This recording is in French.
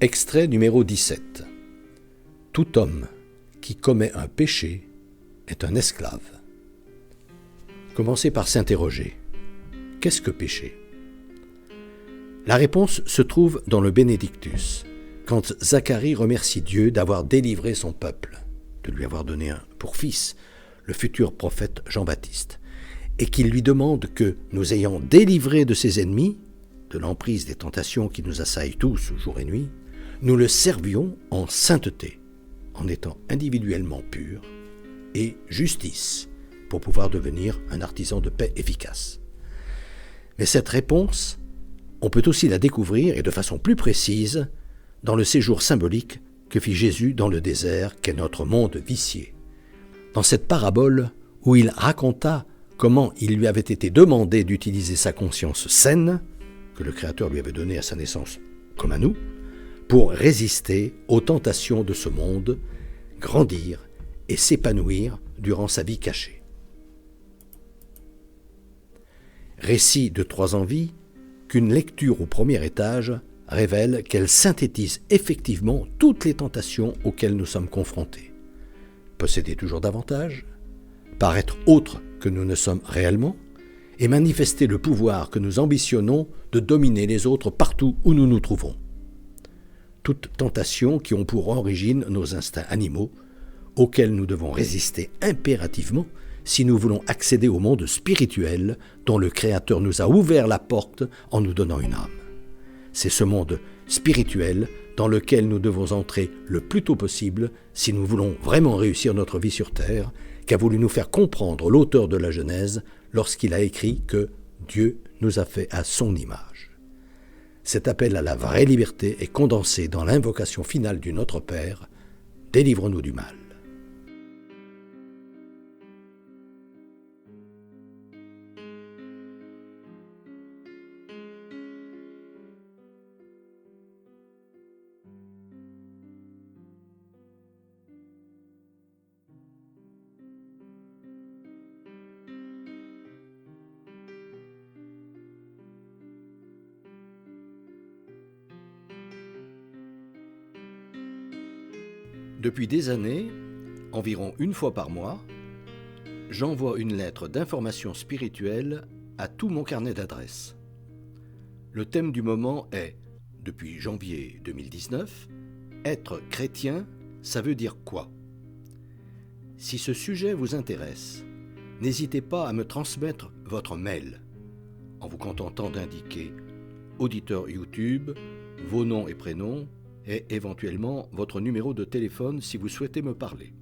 Extrait numéro 17. Tout homme qui commet un péché est un esclave. Commencez par s'interroger. Qu'est-ce que péché ? La réponse se trouve dans le Bénédictus, quand Zacharie remercie Dieu d'avoir délivré son peuple, de lui avoir donné pour fils le futur prophète Jean-Baptiste, et qu'il lui demande que, nous ayant délivré de ses ennemis, de l'emprise des tentations qui nous assaillent tous, jour et nuit, nous le servions en sainteté, en étant individuellement purs, et justice, pour pouvoir devenir un artisan de paix efficace. Mais cette réponse, on peut aussi la découvrir, et de façon plus précise, dans le séjour symbolique que fit Jésus dans le désert, qu'est notre monde vicié. Dans cette parabole où il raconta comment il lui avait été demandé d'utiliser sa conscience saine, que le Créateur lui avait donnée à sa naissance comme à nous, pour résister aux tentations de ce monde, grandir et s'épanouir durant sa vie cachée. Récit de 3 envies qu'une lecture au premier étage révèle qu'elle synthétise effectivement toutes les tentations auxquelles nous sommes confrontés. Posséder toujours davantage, paraître autre que nous ne sommes réellement, et manifester le pouvoir que nous ambitionnons de dominer les autres partout où nous nous trouvons. Toutes tentations qui ont pour origine nos instincts animaux, auxquels nous devons résister impérativement si nous voulons accéder au monde spirituel dont le Créateur nous a ouvert la porte en nous donnant une âme. C'est ce monde spirituel dans lequel nous devons entrer le plus tôt possible si nous voulons vraiment réussir notre vie sur terre, qu'a voulu nous faire comprendre l'auteur de la Genèse lorsqu'il a écrit que Dieu nous a fait à son image. Cet appel à la vraie liberté est condensé dans l'invocation finale du Notre Père, « Délivre-nous du mal ». Depuis des années, environ 1 fois par mois, j'envoie une lettre d'information spirituelle à tout mon carnet d'adresses. Le thème du moment est, depuis janvier 2019, « Être chrétien, ça veut dire quoi ?» Si ce sujet vous intéresse, n'hésitez pas à me transmettre votre mail en vous contentant d'indiquer auditeur YouTube, vos noms et prénoms, et éventuellement votre numéro de téléphone si vous souhaitez me parler.